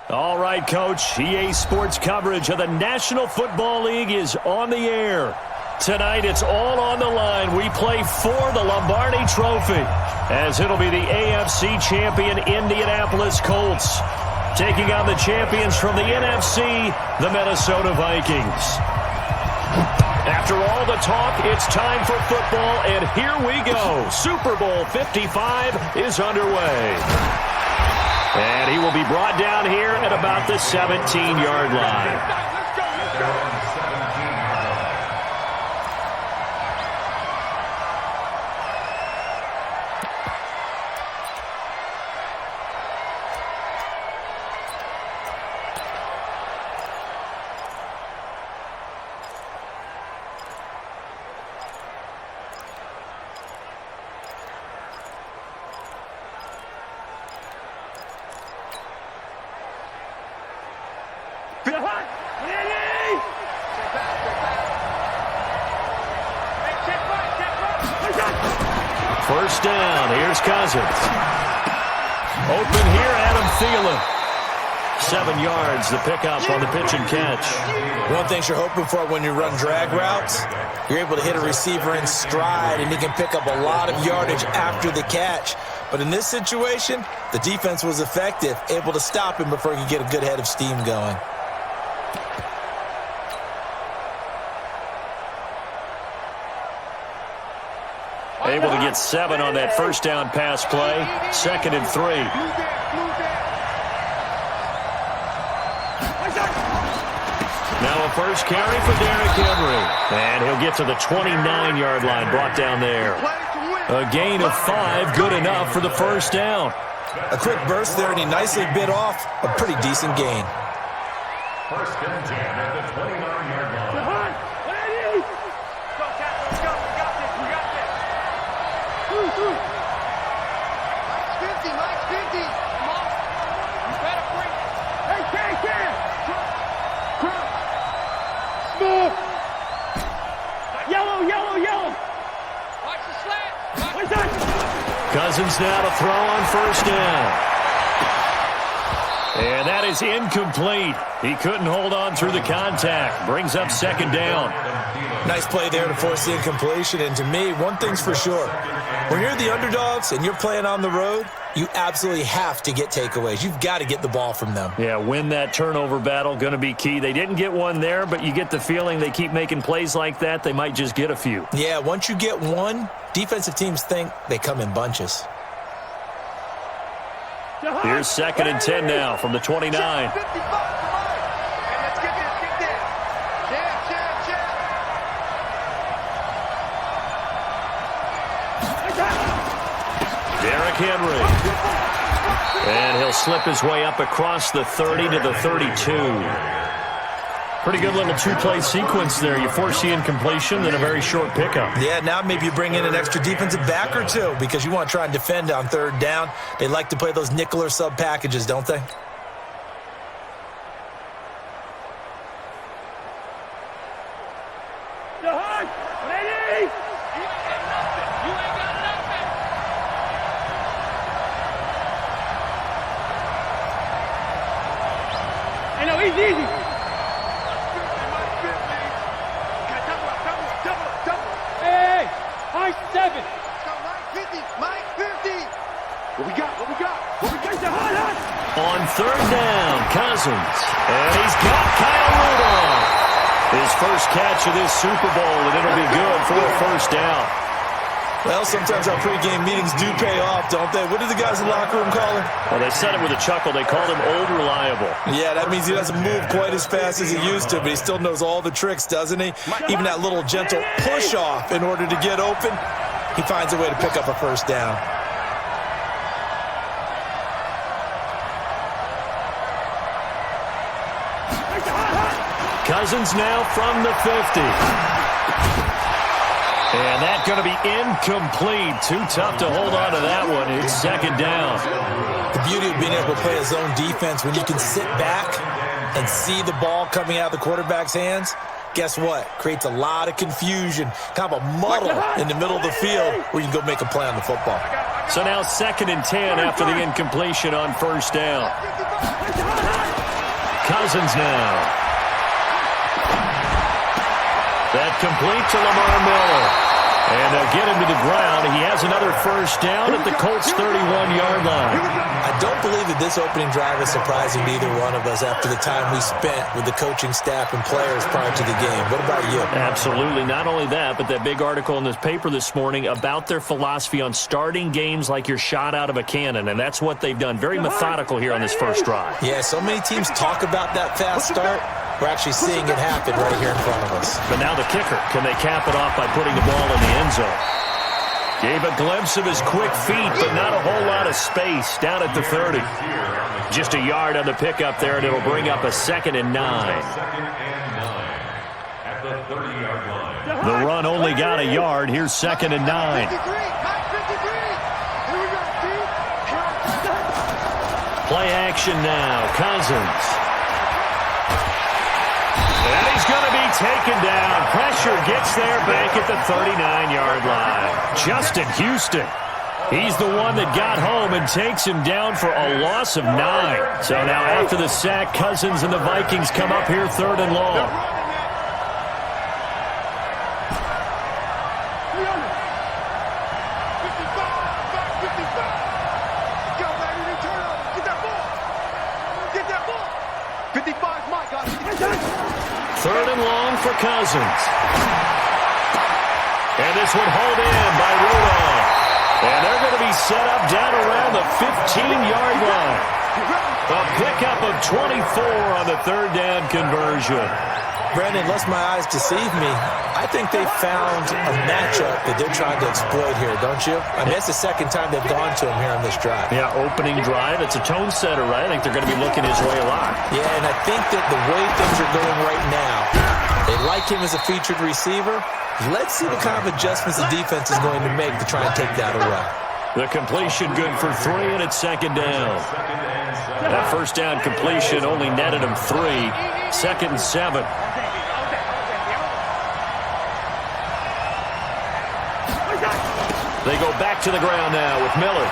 All right, Coach. EA Sports coverage of the National Football League is on the air. Tonight, it's all on the line. We play for the Lombardi Trophy, as it'll be the AFC champion Indianapolis Colts taking on the champions from the NFC, the Minnesota Vikings. After all the talk, it's time for football, and here we go. Super Bowl 55 is underway. And he will be brought down here at about the 17-yard line. First down. Here's Cousins. Open here, Adam Thielen. 7 yards, the pickup on the pitch and catch. One of the things you're hoping for when you run drag routes, you're able to hit a receiver in stride, and he can pick up a lot of yardage after the catch. But in this situation, the defense was effective, able to stop him before he could get a good head of steam going. Able to get 7 on that first down pass play. 2nd and 3. Now a first carry for Derrick Henry. And he'll get to the 29-yard line, brought down there. A gain of 5, good enough for the first down. A quick burst there, and he nicely bit off a pretty decent gain. First and 10 at the 29-yard line. Cousins now to throw on first down. And that is incomplete. He couldn't hold on through the contact. Brings up 2nd down. Nice play there to force the incompletion. And to me, one thing's for sure. When you're the underdogs and you're playing on the road, you absolutely have to get takeaways. You've got to get the ball from them. Yeah, win that turnover battle, going to be key. They didn't get one there, but you get the feeling they keep making plays like that, they might just get a few. Yeah, once you get one, defensive teams think they come in bunches. Here's 2nd and 10 now from the 29. Derrick Henry. And he'll slip his way up across the 30 to the 32. Pretty good little 2-play sequence there. You force the incompletion, then a very short pickup. Yeah, now maybe you bring in an extra defensive back or two because you want to try and defend on 3rd down. They like to play those nickel or sub packages, don't they? On 3rd down, Cousins. And he's got Kyle Rudolph. His first catch of this Super Bowl, and it'll be good for a first down. Well, sometimes our pregame meetings do pay off, don't they? What do the guys in the locker room call him? Well, they said it with a chuckle. They called him Old Reliable. Yeah, that means he doesn't move quite as fast as he used to, but he still knows all the tricks, doesn't he? Even that little gentle push-off in order to get open, he finds a way to pick up a first down. Cousins now from the 50. And that's going to be incomplete. Too tough to hold on to that one. It's 2nd down. The beauty of being able to play a zone defense when you can sit back and see the ball coming out of the quarterback's hands, guess what? Creates a lot of confusion, kind of a muddle in the middle of the field where you can go make a play on the football. So now 2nd and 10 after the incompletion on first down. Cousins now. That complete to Lamar Miller. And they'll get him to the ground. He has another first down at the Colts' 31-yard line. I don't believe that this opening drive is surprising to either one of us after the time we spent with the coaching staff and players prior to the game. What about you? Absolutely. Not only that, but that big article in this paper this morning about their philosophy on starting games like you're shot out of a cannon, and that's what they've done. Very methodical here on this first drive. Yeah, so many teams talk about that fast start. We're actually seeing it happen right here in front of us. But now the kicker. Can they cap it off by putting the ball in the end zone? Gave a glimpse of his quick feet, but not a whole lot of space down at the 30. Just a yard on the pickup there, and it'll bring up a 2nd and 9. At the 30-yard line. The run only got a yard. Here's 2nd and 9. Play action now. Cousins. And he's going to be taken down. Pressure gets there back at the 39-yard line. Justin Houston. He's the one that got home and takes him down for a loss of 9. So now after the sack, Cousins and the Vikings come up here 3rd and long. Third and long for Cousins. And this one hauled in by Rudolph. And they're going to be set up down around the 15-yard line. A pickup of 24 on the 3rd down conversion. Brandon, unless my eyes deceive me, I think they found a matchup that they're trying to exploit here, don't you? I mean, it's the 2nd time they've gone to him here on this drive. Yeah, opening drive. It's a tone setter, right? I think they're going to be looking his way a lot. Yeah, and I think that the way things are going right now, they like him as a featured receiver. Let's see what kind of adjustments the defense is going to make to try and take that away. The completion good for 3, and it's 2nd down. That first down completion only netted him 3. 2nd and 7. They go back to the ground now with Miller.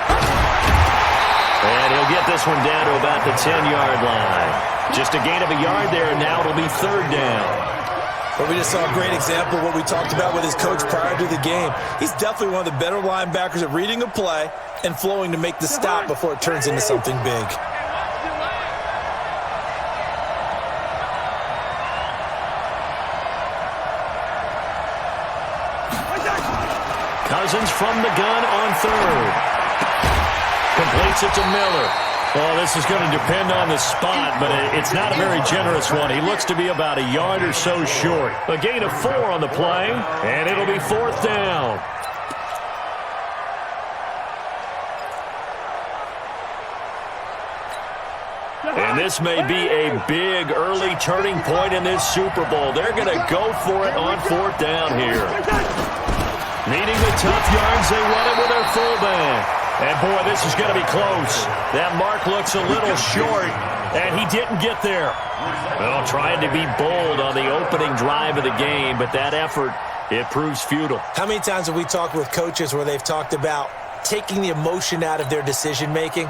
And he'll get this one down to about the 10-yard line. Just a gain of a yard there, and now it'll be 3rd down. But we just saw a great example of what we talked about with his coach prior to the game. He's definitely one of the better linebackers at reading a play and flowing to make the stop before it turns into something big. Cousins from the gun on 3rd. Completes it to Miller. Well, this is going to depend on the spot, but it's not a very generous one. He looks to be about a yard or so short. A gain of 4 on the play, and it'll be 4th down. And this may be a big early turning point in this Super Bowl. They're going to go for it on 4th down here. Needing the tough yards, they run it with their fullback. And, boy, this is going to be close. That mark looks a little short, and he didn't get there. Well, trying to be bold on the opening drive of the game, but that effort, it proves futile. How many times have we talked with coaches where they've talked about taking the emotion out of their decision-making?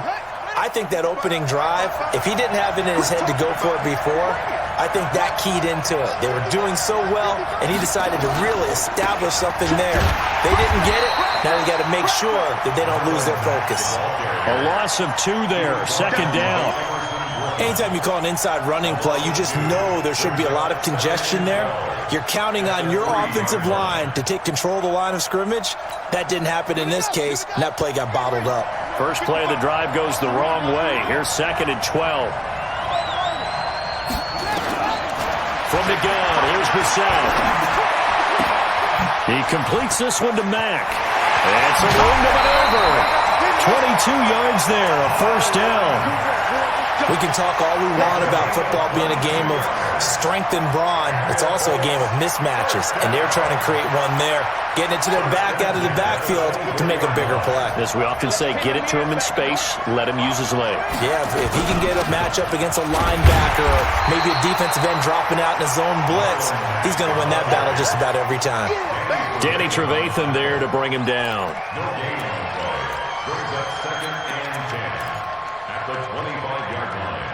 I think that opening drive, if he didn't have it in his head to go for it before, I think that keyed into it. They were doing so well, and he decided to really establish something there. They didn't get it. Now they got to make sure that they don't lose their focus. A loss of 2 there, 2nd down. Anytime you call an inside running play, you just know there should be a lot of congestion there. You're counting on your offensive line to take control of the line of scrimmage. That didn't happen in this case, and that play got bottled up. First play of the drive goes the wrong way. Here's 2nd and 12. From the gun, here's Bissell. He completes this one to Mack. And some room to maneuver. 22 yards there, a first down. We can talk all we want about football being a game of strength and brawn. It's also a game of mismatches, and they're trying to create one there, getting it to their back out of the backfield to make a bigger play. As we often say, get it to him in space, let him use his leg. Yeah, if he can get a matchup against a linebacker or maybe a defensive end dropping out in a zone blitz, he's going to win that battle just about every time. Danny Trevathan there to bring him down. Brings up 2nd and 10 at the 25-yard line.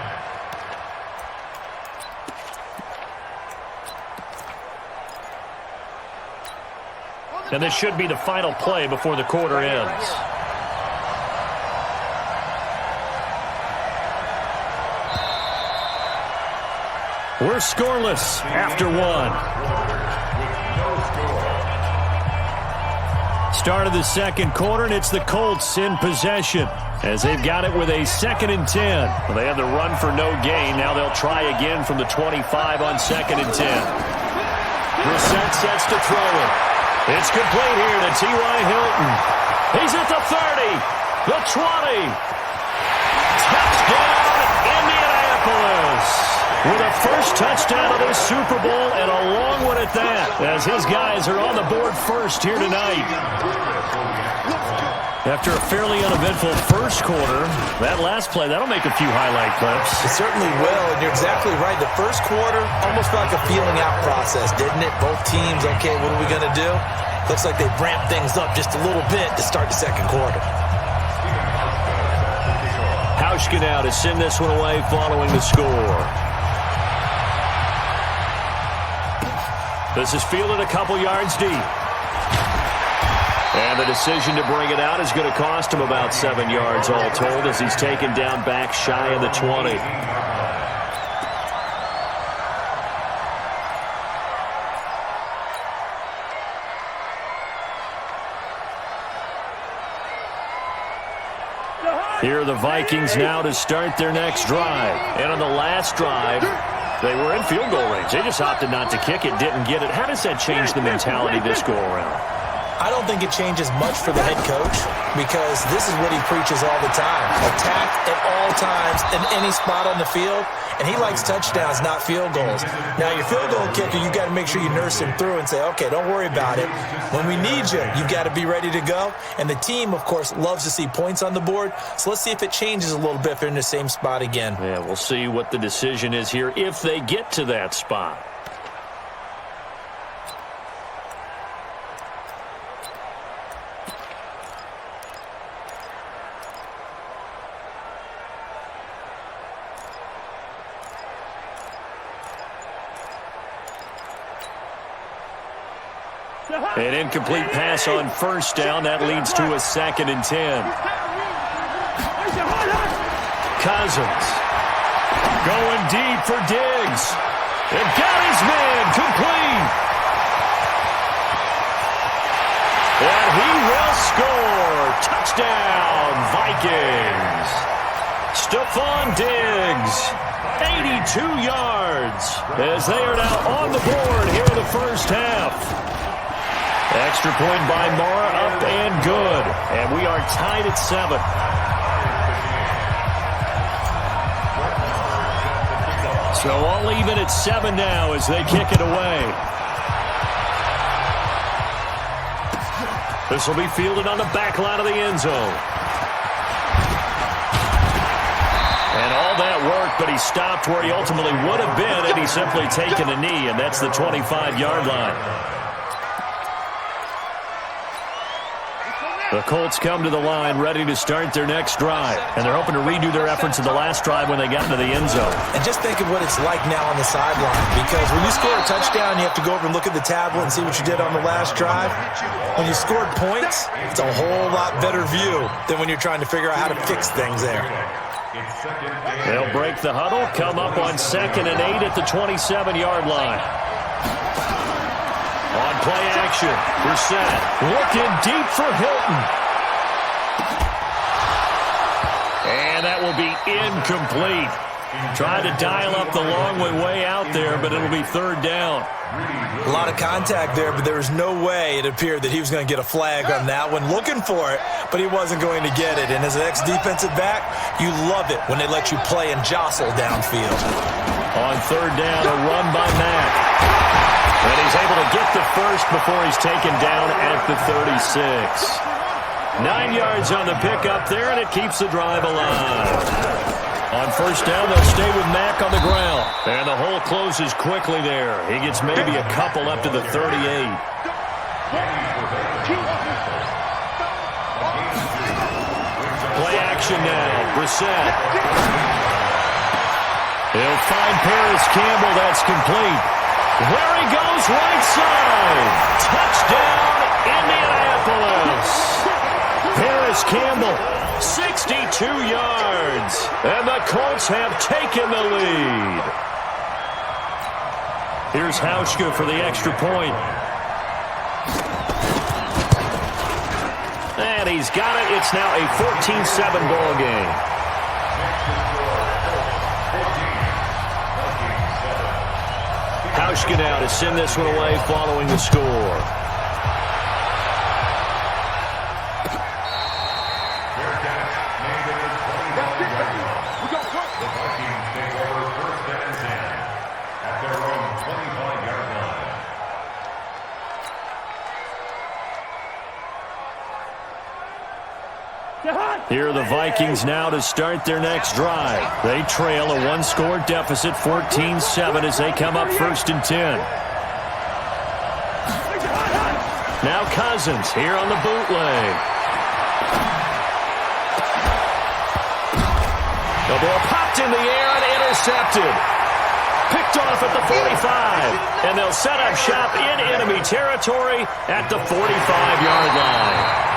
And this should be the final play before the quarter ends. We're scoreless after one. Start of the second quarter, and it's the Colts in possession as they've got it with a 2nd and 10. Well, they had the run for no gain. Now they'll try again from the 25 on 2nd and 10. Brissett sets to throw it. It's complete here to T.Y. Hilton. He's at the 30, the 20. Touchdown, Indianapolis. With a first touchdown of this Super Bowl, and a long one at that, as his guys are on the board first here tonight. After a fairly uneventful first quarter, that last play, that'll make a few highlight clips. It certainly will, and you're exactly right. The first quarter almost felt like a feeling out process, didn't it? Both teams, okay, what are we going to do? Looks like they've ramped things up just a little bit to start the second quarter. Hauschka now to send this one away following the score. This is fielded a couple yards deep. And the decision to bring it out is going to cost him about 7 yards all told as he's taken down back shy of the 20. Here are the Vikings now to start their next drive. And on the last drive, they were in field goal range. They just opted not to kick it, didn't get it. How does that change the mentality this go-around? I don't think it changes much for the head coach because this is what he preaches all the time. Attack at all times in any spot on the field, and he likes touchdowns, not field goals. Now, your field goal kicker, you've got to make sure you nurse him through and say, okay, don't worry about it. When we need you, you've got to be ready to go. And the team, of course, loves to see points on the board. So let's see if it changes a little bit if they're in the same spot again. Yeah, we'll see what the decision is here if they get to that spot. An incomplete pass on first down. That leads to a 2nd and 10. Cousins going deep for Diggs. And got his man complete. And he will score. Touchdown, Vikings. Stephon Diggs, 82 yards, as they are now on the board here in the first half. Extra point by Mara, up and good. And we are tied at 7. So all even at 7 now as they kick it away. This will be fielded on the back line of the end zone. And all that work, but he stopped where he ultimately would have been had he simply taken a knee, and that's the 25-yard line. The Colts come to the line ready to start their next drive. And they're hoping to redo their efforts in the last drive when they got into the end zone. And just think of what it's like now on the sideline. Because when you score a touchdown, you have to go over and look at the tablet and see what you did on the last drive. When you scored points, it's a whole lot better view than when you're trying to figure out how to fix things there. They'll break the huddle, come up on 2nd and 8 at the 27-yard line. On play action, Brissett looking deep for Hilton. And that will be incomplete. Tried to dial up the long way out there, but it'll be 3rd down. A lot of contact there, but there was no way it appeared that he was going to get a flag on that one. Looking for it, but he wasn't going to get it. And as an ex-defensive back, you love it when they let you play and jostle downfield. On 3rd down, a run by Mack. And he's able to get the first before he's taken down at the 36. 9 yards on the pickup there, and it keeps the drive alive. On 1st down, they'll stay with Mack on the ground. And the hole closes quickly there. He gets maybe a couple up to the 38. action now. Brissett. He'll find Paris Campbell. That's complete. There he goes, right side. Touchdown, Indianapolis. Paris Campbell, 62 yards. And the Colts have taken the lead. Here's Hauschka for the extra point. And he's got it. It's now a 14-7 ball game. Hauschka now to send this one away following the score. Here are the Vikings now to start their next drive. They trail a one-score deficit, 14-7, as they come up 1st and 10. Now Cousins here on the bootleg. The ball popped in the air and intercepted. Picked off at the 45. And they'll set up shop in enemy territory at the 45-yard line.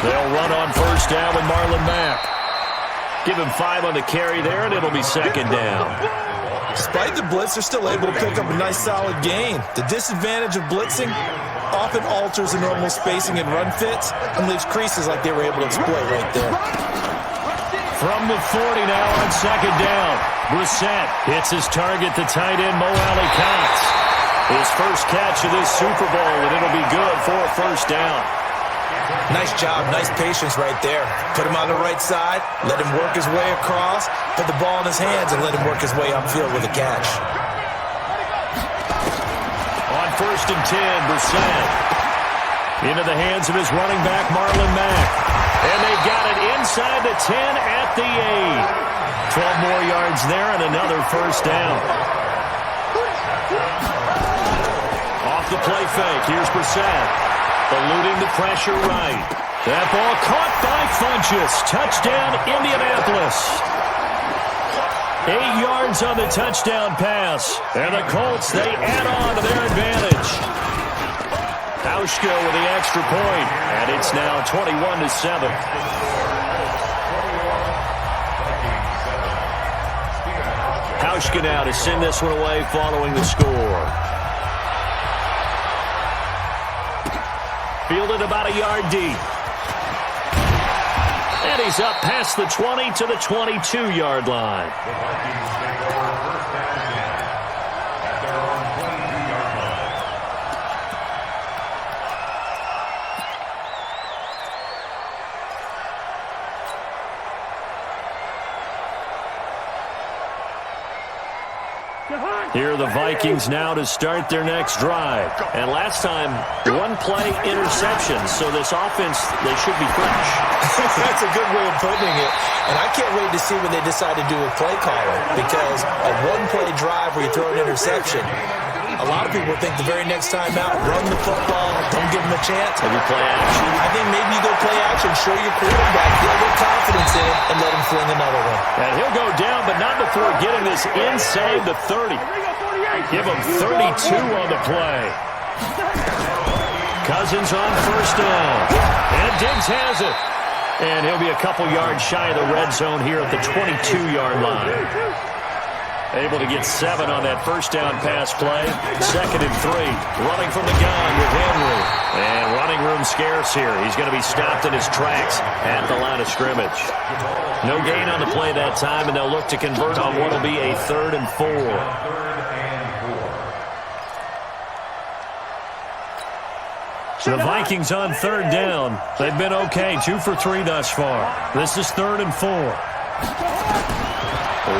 They'll run on 1st down with Marlon Mack. Give him 5 on the carry there, and it'll be 2nd down. Despite the blitz, they're still able to pick up a nice, solid gain. The disadvantage of blitzing often alters the normal spacing and run fits and leaves creases like they were able to exploit right there. From the 40 now on 2nd down. Brissett hits his target, the tight end, Mo Alley-Cox. His first catch of this Super Bowl, and it'll be good for a 1st down. Nice job, nice patience right there. Put him on the right side, let him work his way across, put the ball in his hands, and let him work his way upfield with a catch. On 1st and 10, Brissett. Into the hands of his running back, Marlon Mack. And they've got it inside the 10 at the 8. 12 more yards there and another 1st down. Off the play fake, here's Brissett. Eluding the pressure right. That ball caught by Funchess. Touchdown, Indianapolis. 8 yards on the touchdown pass. And the Colts, they add on to their advantage. Hauschka with the extra point. And it's now 21-7. Hauschka now to send this one away following the score. Fielded about a yard deep. And he's up past the 20 to the 22-yard line. Here are the Vikings now to start their next drive. And last time, 1-play interception. So this offense, they should be fresh. That's a good way of putting it. And I can't wait to see what they decide to do with play calling. Because a 1-play drive where you throw an interception, a lot of people think the very next time out, run the football, don't give them a chance. Maybe play action. I think maybe you go play action, show your quarterback, get a little confidence in it, and let him fling another one. And he'll go down, but not before getting this inside the 30. Give him 32 on the play. Cousins on 1st down. And Diggs has it. And he'll be a couple yards shy of the red zone here at the 22-yard line. Able to get 7 on that 1st down pass play. 2nd and 3. Running from the gun with Henry. And running room scarce here. He's going to be stopped in his tracks at the line of scrimmage. No gain on the play that time, and they'll look to convert on what will be a 3rd and 4. The Vikings on 3rd down. They've been okay, 2 for 3 thus far. This is 3rd and 4.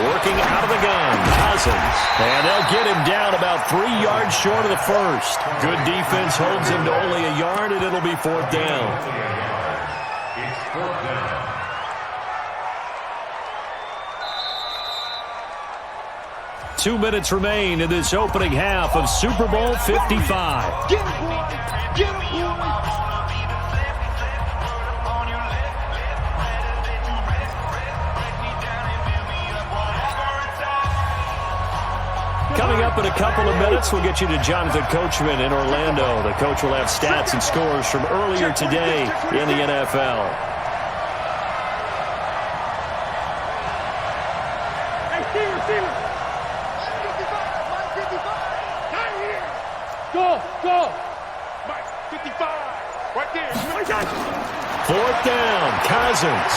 Working out of the gun, Cousins. And they'll get him down about 3 yards short of the 1st. Good defense holds him to only a yard, and it'll be 4th down. It's 4th down. 2 minutes remain in this opening half of Super Bowl 55. Get him, boy! Get him, boy! Coming up in a couple of minutes, we'll get you to Jonathan Coachman in Orlando. The coach will have stats and scores from earlier today in the NFL. Hey, receiver! Mike 55! Not here! Go! Mike 55! Right there! Fourth down, Cousins.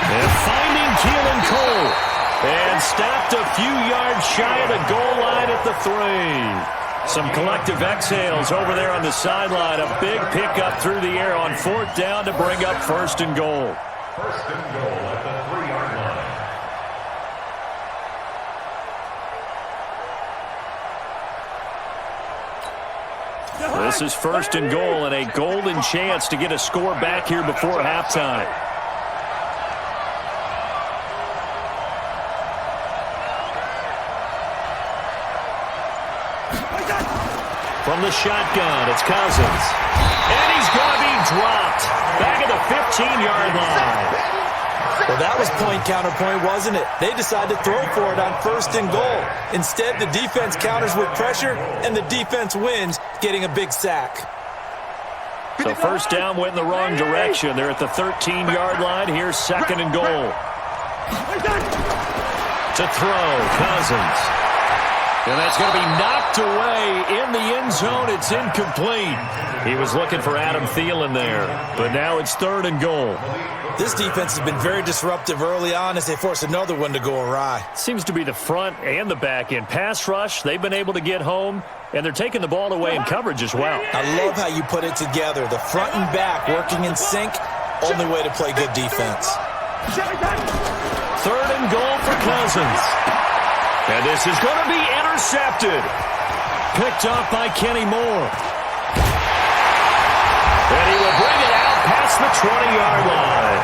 And finding Keelan Cole. And stopped a few yards shy of the goal line at the 3. Some collective exhales over there on the sideline. A big pickup through the air on fourth down to bring up first and goal. First and goal at the 3-yard line. This is first and goal and a golden chance to get a score back here before halftime. From the shotgun, it's Cousins. And he's going to be dropped. Back at the 15-yard line. Well, that was point counterpoint, wasn't it? They decided to throw for it on first and goal. Instead, the defense counters with pressure, and the defense wins, getting a big sack. So first down went in the wrong direction. They're at the 13-yard line. Here's second and goal. To throw, Cousins. And that's going to be knocked away in the end zone. It's incomplete. He was looking for Adam Thielen there, but now it's third and goal. This defense has been very disruptive early on as they force another one to go awry. Seems to be the front and the back end. Pass rush, they've been able to get home, and they're taking the ball away in coverage as well. I love how you put it together. The front and back working in sync, only way to play good defense. Third and goal for Cousins. And this is going to be intercepted. Picked off by Kenny Moore. And he will bring it out past the 20-yard line.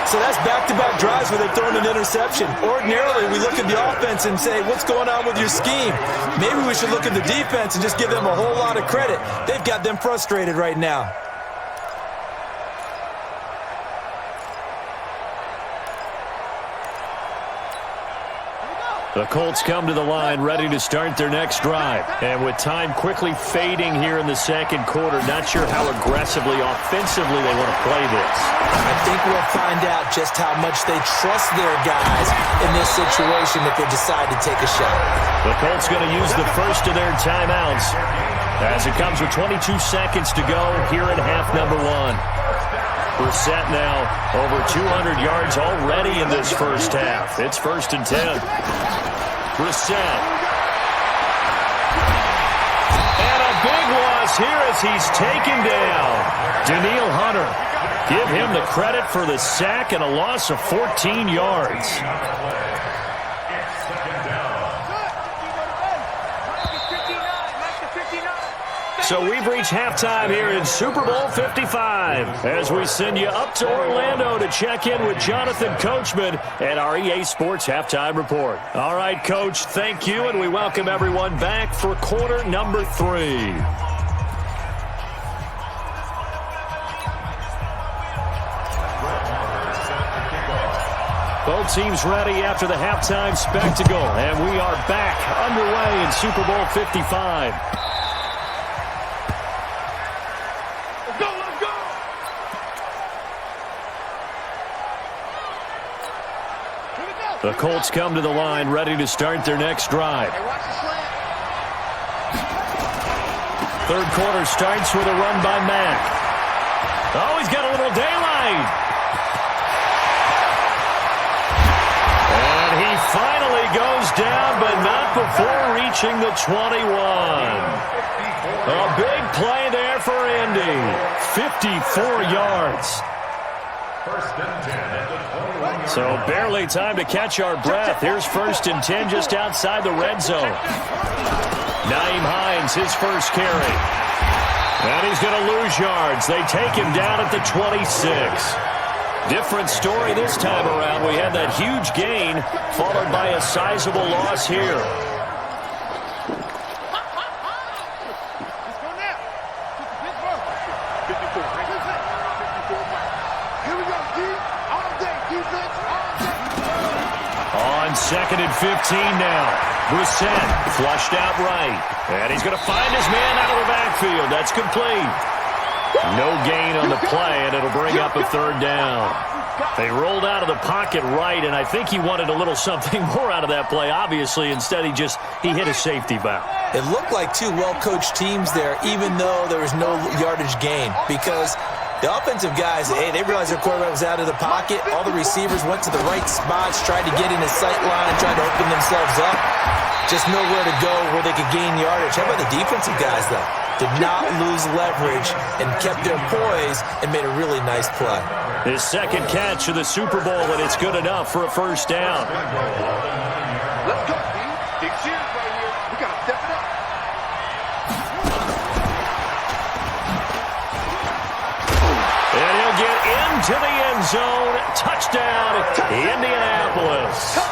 So that's back-to-back drives where they're throwing an interception. Ordinarily, we look at the offense and say, what's going on with your scheme? Maybe we should look at the defense and just give them a whole lot of credit. They've got them frustrated right now. The Colts come to the line ready to start their next drive. And with time quickly fading here in the second quarter, not sure how aggressively, offensively they want to play this. I think we'll find out just how much they trust their guys in this situation if they decide to take a shot. The Colts going to use the first of their timeouts as it comes with 22 seconds to go here in half number one. Brissett now over 200 yards already in this first half. It's 1st and 10. Brissett. And a big loss here as he's taken down. Danielle Hunter. Give him the credit for the sack and a loss of 14 yards. So we've reached halftime here in Super Bowl 55 as we send you up to Orlando to check in with Jonathan Coachman at our EA Sports Halftime Report. All right, Coach, thank you, and we welcome everyone back for quarter number 3. Both teams ready after the halftime spectacle, and we are back underway in Super Bowl 55. The Colts come to the line ready to start their next drive. Third quarter starts with a run by Mack. Oh, he's got a little daylight. And he finally goes down, but not before reaching the 21. A big play there for Indy. 54 yards. So barely time to catch our breath. Here's 1st and 10 just outside the red zone. Nyheim Hines, his first carry. And he's going to lose yards. They take him down at the 26. Different story this time around. We had that huge gain followed by a sizable loss here. On 2nd and 15 now. Brissett flushed out right. And he's going to find his man out of the backfield. That's complete. No gain on the play, and it'll bring up a 3rd down. They rolled out of the pocket right, and I think he wanted a little something more out of that play. Obviously, instead he hit a safety valve. It looked like two well-coached teams there, even though there was no yardage gain, because the offensive guys, they realized their quarterback was out of the pocket. All the receivers went to the right spots, tried to get in his sight line, tried to open themselves up. Just nowhere to go where they could gain yardage. How about the defensive guys, though? Did not lose leverage and kept their poise and made a really nice play. His 2nd catch of the Super Bowl, and it's good enough for a 1st down. Let's go, team. Big series right here. We got to step it up. And he'll get into the end zone. Touchdown, Indianapolis.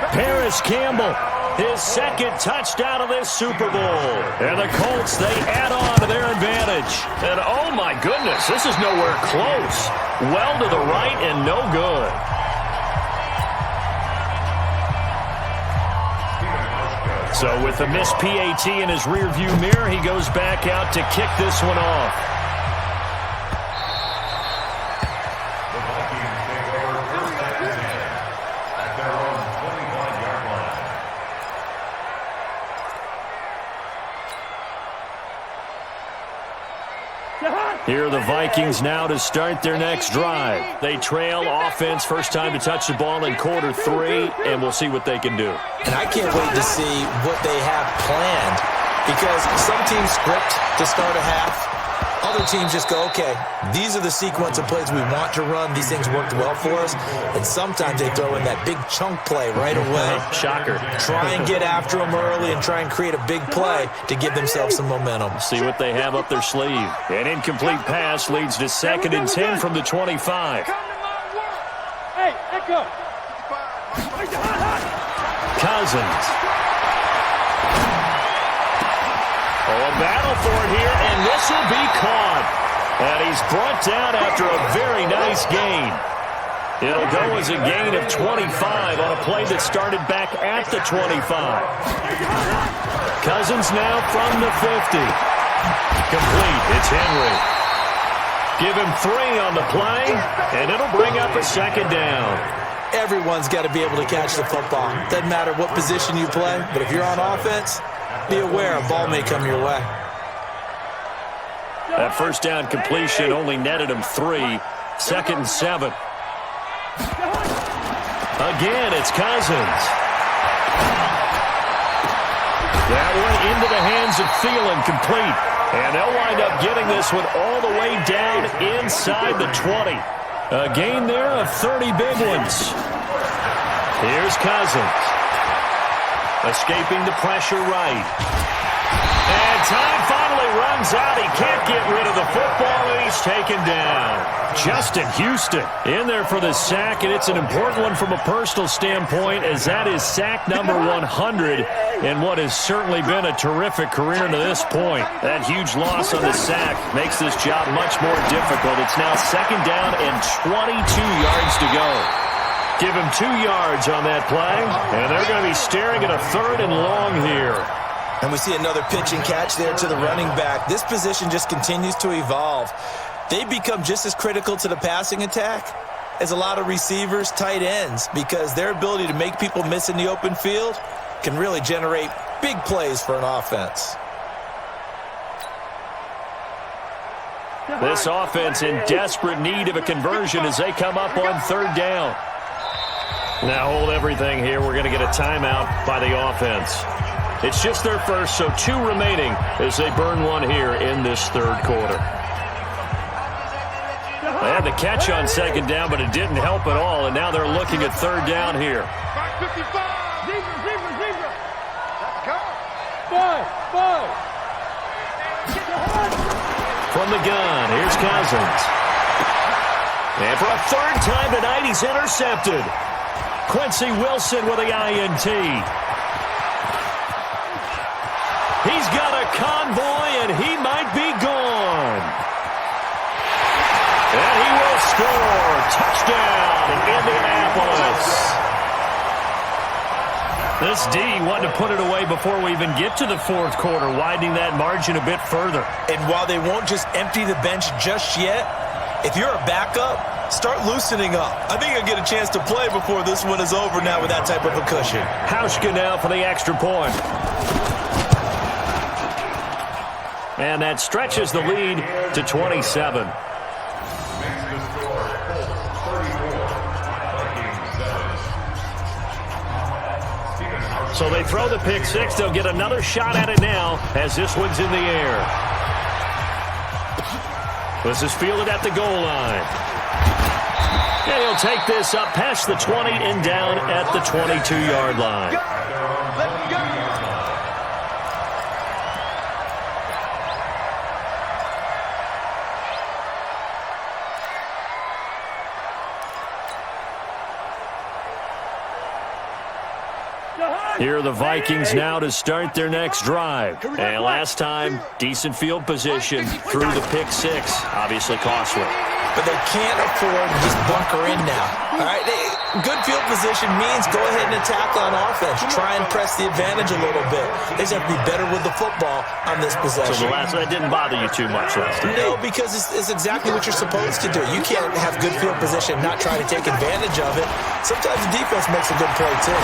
Paris Campbell, his 2nd touchdown of this Super Bowl. And the Colts, they add on to their advantage. And oh my goodness, this is nowhere close. Well to the right and no good. So with the missed PAT in his rearview mirror, he goes back out to kick this one off. The Vikings take over 1st and 10 at their own 25-yard line. Here are the Vikings now to start their next drive. They trail offense, first time to touch the ball in quarter 3, and we'll see what they can do. And I can't wait to see what they have planned, because some teams script to start a half. Other teams just go, okay, these are the sequence of plays we want to run. These things worked well for us. And sometimes they throw in that big chunk play right away. Shocker. Try and get after them early and try and create a big play to give themselves some momentum. See what they have up their sleeve. An incomplete pass leads to 2nd and 10 from the 25. Hey, Echo. Cousins. Oh, a battle for it here, and this will be caught. And he's brought down after a very nice gain. It'll go as a gain of 25 on a play that started back at the 25. Cousins now from the 50. Complete. It's Henry. Give him 3 on the play, and it'll bring up a 2nd down. Everyone's got to be able to catch the football. Doesn't matter what position you play, but if you're on offense, be aware a ball may come your way. That 1st down completion only netted him 3. 2nd and 7. Again, it's Cousins. That one into the hands of Thielen, complete. And they'll wind up getting this one all the way down inside the 20. A gain there of 30 big ones. Here's Cousins. Escaping the pressure right. And time finally runs out. He can't get rid of the football, and he's taken down. Justin Houston in there for the sack, and it's an important one from a personal standpoint, as that is sack number 100 in what has certainly been a terrific career to this point. That huge loss on the sack makes this job much more difficult. It's now 2nd down and 22 yards to go. Give him 2 yards on that play, and they're going to be staring at a 3rd and long here. And we see another pitch and catch there to the running back. This position just continues to evolve. They become just as critical to the passing attack as a lot of receivers, tight ends, because their ability to make people miss in the open field can really generate big plays for an offense. This offense in desperate need of a conversion as they come up on 3rd down. Now hold everything here. We're going to get a timeout by the offense. It's just their first, so 2 remaining as they burn one here in this 3rd quarter. They had the catch on 2nd down, but it didn't help at all, and now they're looking at 3rd down here. 55. Zebra. Let's go. 5. From the gun, here's Cousins. And for a third time tonight, he's intercepted. Quincy Wilson with the INT. He's got a convoy, and he might be gone. And he will score. Touchdown, Indianapolis. This D wanted to put it away before we even get to the fourth quarter, widening that margin a bit further. And while they won't just empty the bench just yet, if you're a backup, start loosening up. I think you'll get a chance to play before this one is over now with that type of a cushion. Hauschka now for the extra point. And that stretches the lead to 27. So they throw the pick six. They'll get another shot at it now as this one's in the air. This is fielded at the goal line. And he'll take this up past the 20 and down at the 22-yard line. Let's go. Here are the Vikings now to start their next drive. And last time, decent field position through the pick six. Obviously costly. But they can't afford to just bunker in now. All right, good field position means go ahead and attack on offense. Try and press the advantage a little bit. They just have to be better with the football on this possession. So that didn't bother you too much last time? No, because it's exactly what you're supposed to do. You can't have good field position and not try to take advantage of it. Sometimes the defense makes a good play, too.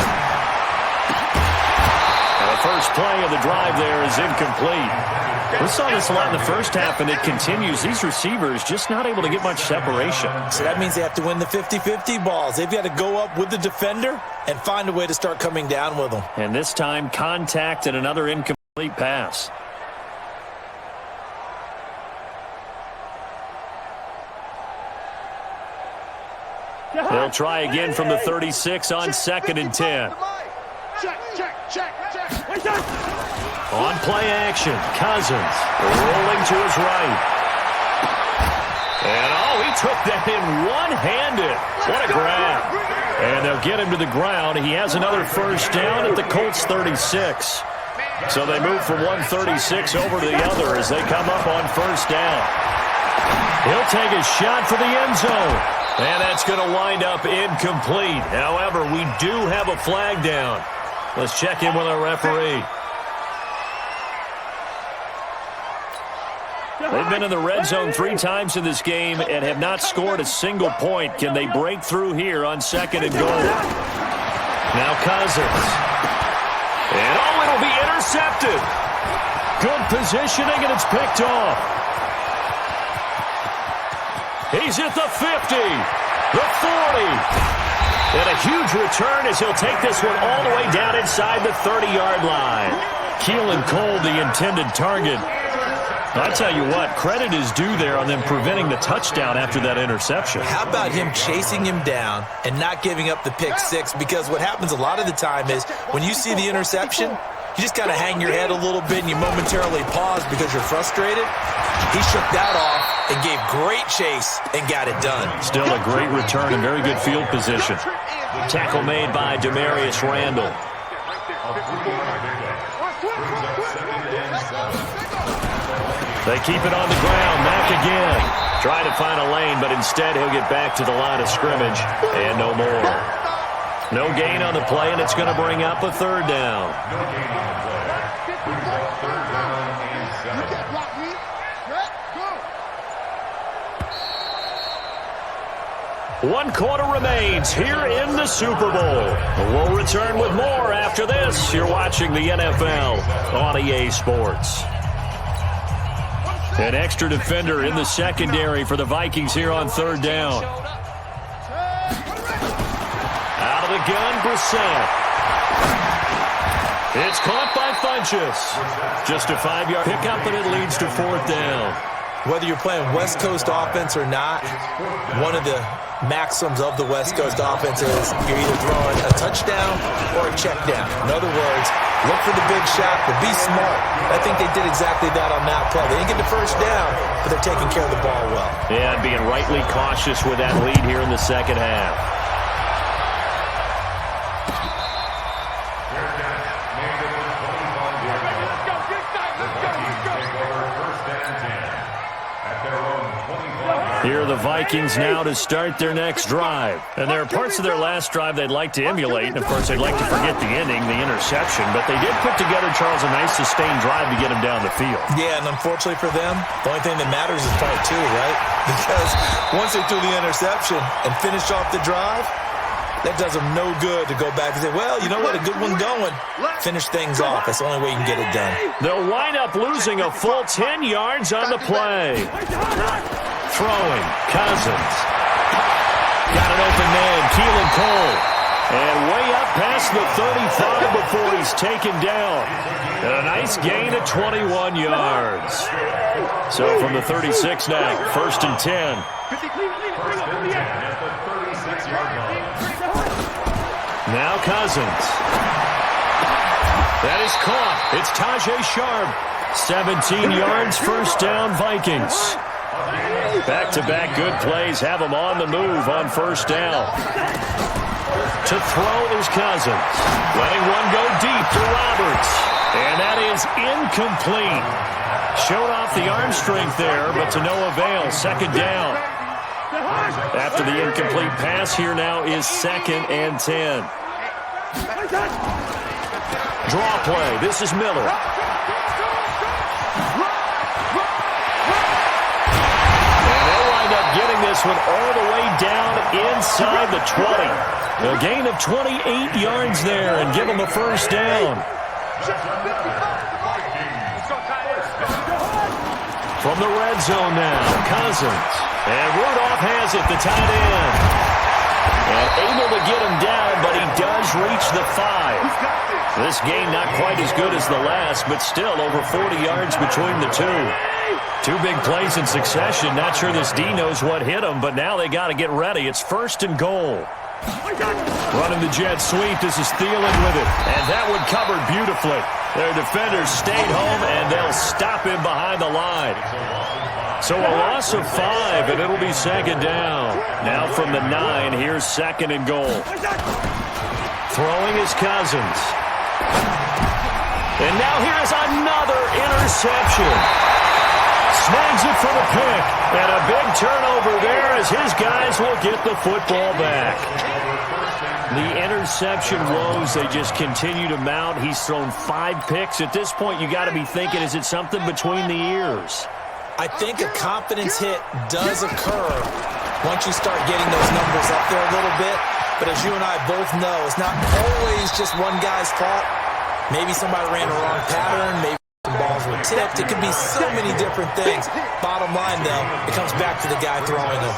The first play of the drive there is incomplete. We saw this a lot in the first half, and it continues. These receivers just not able to get much separation. So that means they have to win the 50-50 balls. They've got to go up with the defender and find a way to start coming down with them. And this time, contact and another incomplete pass. They'll try again from the 36 on 2nd and 10. Check. On play action, Cousins rolling to his right. And he took that in one-handed. What a grab. And they'll get him to the ground. He has another first down at the Colts 36. So they move from 136 over to the other as they come up on first down. He'll take a shot for the end zone. And that's going to wind up incomplete. However, we do have a flag down. Let's check in with our referee. They've been in the red zone 3 times in this game and have not scored a single point. Can they break through here on 2nd and goal? Now Cousins. And it'll be intercepted. Good positioning, and it's picked off. He's at the 50, the 40. And a huge return as he'll take this one all the way down inside the 30-yard line. Keelan Cole, the intended target. I tell you what, credit is due there on them preventing the touchdown after that interception. How about him chasing him down and not giving up the pick six? Because what happens a lot of the time is when you see the interception, you just kind of hang your head a little bit and you momentarily pause because you're frustrated. He shook that off and gave great chase and got it done. Still a great return and very good field position. Tackle made by Demarius Randall. They keep it on the ground. Mack again. Trying to find a lane, but instead he'll get back to the line of scrimmage. And no more. No gain on the play, and it's going to bring up a third down. One quarter remains here in the Super Bowl. We'll return with more after this. You're watching the NFL on EA Sports. An extra defender in the secondary for the Vikings here on third down. Out of the gun, Brissett. It's caught by Funchess. Just a 5-yard pickup, and it leads to fourth down. Whether you're playing West Coast offense or not, one of the maxims of the West Coast offense is you're either throwing a touchdown or a check down. In other words, Look for the big shot, but be smart. I think they did exactly that on that play. They didn't get the first down, but they're taking care of the ball well. Yeah, and being rightly cautious with that lead here in the second half. Here are the Vikings now to start their next drive. And there are parts of their last drive they'd like to emulate. And, of course, they'd like to forget the ending, the interception. But they did put together, Charles, a nice sustained drive to get them down the field. Yeah, and unfortunately for them, the only thing that matters is part two, right? Because once they threw the interception and finished off the drive, that does them no good to go back and say, well, you know what, a good one going. Finish things off. That's the only way you can get it done. They'll wind up losing a full 10 yards on the play. Throwing, Cousins. Got an open man, Keelan Cole. And way up past the 35 before he's taken down. And a nice gain of 21 yards. So from the 36 now, 1st and 10. Now Cousins. That is caught. It's Tajay Sharp. 17 yards, 1st down, Vikings. Back-to-back good plays have them on the move on 1st down. To throw is Cousins. Letting one go deep to Roberts. And that is incomplete. Showed off the arm strength there, but to no avail. 2nd down. After the incomplete pass, here now is 2nd and 10. Draw play. This is Miller. Getting this one all the way down inside the 20. A gain of 28 yards there and give them a 1st down. From the red zone now, Cousins. And Rudolph has it, the tight end. And able to get him down, but he does reach the 5. This game not quite as good as the last, but still over 40 yards between the two. 2 big plays in succession. Not sure this D knows what hit him, but now they got to get ready. It's 1st and goal. Running the jet sweep. This is Thielen with it. And that one covered beautifully. Their defenders stayed home, and they'll stop him behind the line. So a loss of 5, and it'll be 2nd down. Now from the 9, here's 2nd and goal. Throwing is Cousins. And now here's another interception. Snags it for the pick. And a big turnover there as his guys will get the football back. The interception woes, they just continue to mount. He's thrown 5 picks. At this point, you got to be thinking, is it something between the ears? I think a confidence hit does occur once you start getting those numbers up there a little bit. But as you and I both know, it's not always just one guy's fault. Maybe somebody ran a wrong pattern. Maybe some balls were tipped. It could be so many different things. Bottom line, though, it comes back to the guy throwing them.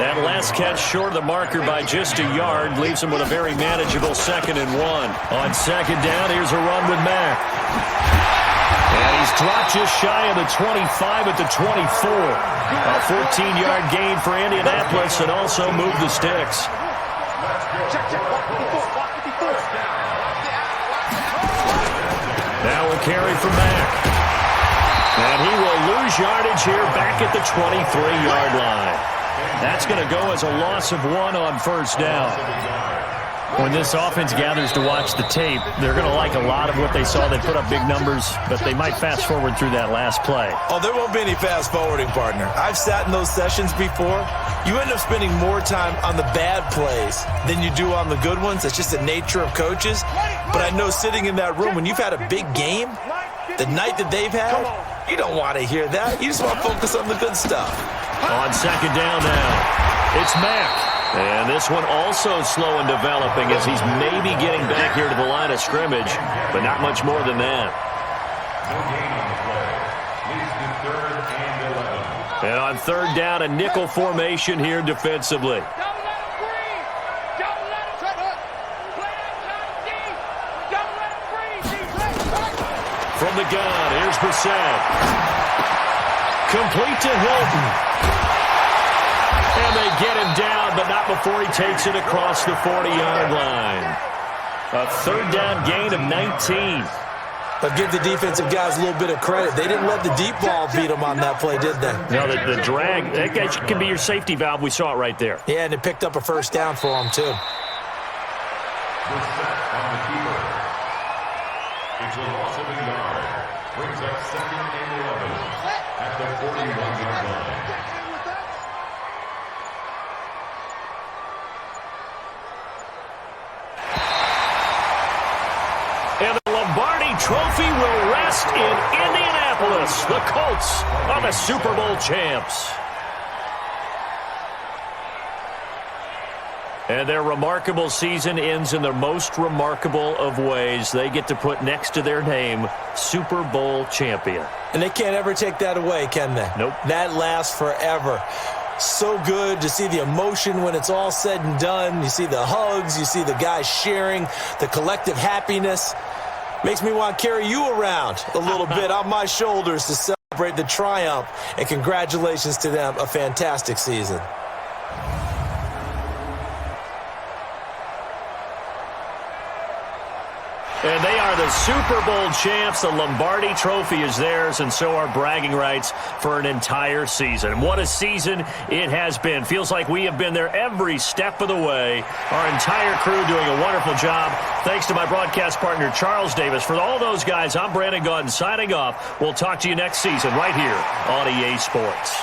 That last catch short of the marker by just a yard leaves him with a very manageable 2nd and 1. On 2nd down, here's a run with Mack. And he's dropped just shy of the 25 at the 24. A 14-yard gain for Indianapolis and also moved the sticks. Now a carry for Mack. And he will lose yardage here back at the 23-yard line. That's going to go as a loss of 1 on 1st down. When this offense gathers to watch the tape, they're going to like a lot of what they saw. They put up big numbers, but they might fast forward through that last play. Oh, there won't be any fast forwarding, partner. I've sat in those sessions before. You end up spending more time on the bad plays than you do on the good ones. That's just the nature of coaches. But I know sitting in that room, when you've had a big game, the night that they've had, you don't want to hear that. You just want to focus on the good stuff. On 2nd down now, it's Mack. And this one also slow in developing as he's maybe getting back here to the line of scrimmage, but not much more than that. And on 3rd down, a nickel formation here defensively. From the gun, here's Brissett. Complete to Hilton. And they get him down, but not before he takes it across the 40-yard line. A 3rd down gain of 19. But give the defensive guys a little bit of credit. They didn't let the deep ball beat them on that play, did they? No, the drag, that guy can be your safety valve. We saw it right there. Yeah, and it picked up a first down for them, too. The sack on the keeper. It's a loss of a yard. Brings up 2nd and 11 at the 41-yard line. And the Lombardi Trophy will rest in Indianapolis. The Colts are the Super Bowl champs. And their remarkable season ends in the most remarkable of ways. They get to put next to their name, Super Bowl champion. And they can't ever take that away, can they? Nope. That lasts forever. So good to see the emotion when it's all said and done. You see the hugs. You see the guys sharing, the collective happiness. Makes me want to carry you around a little bit on my shoulders to celebrate the triumph. And congratulations to them. A fantastic season. And they are the Super Bowl champs. The Lombardi Trophy is theirs, and so are bragging rights for an entire season. What a season it has been. Feels like we have been there every step of the way. Our entire crew doing a wonderful job. Thanks to my broadcast partner, Charles Davis. For all those guys, I'm Brandon Gaudin signing off. We'll talk to you next season right here on EA Sports.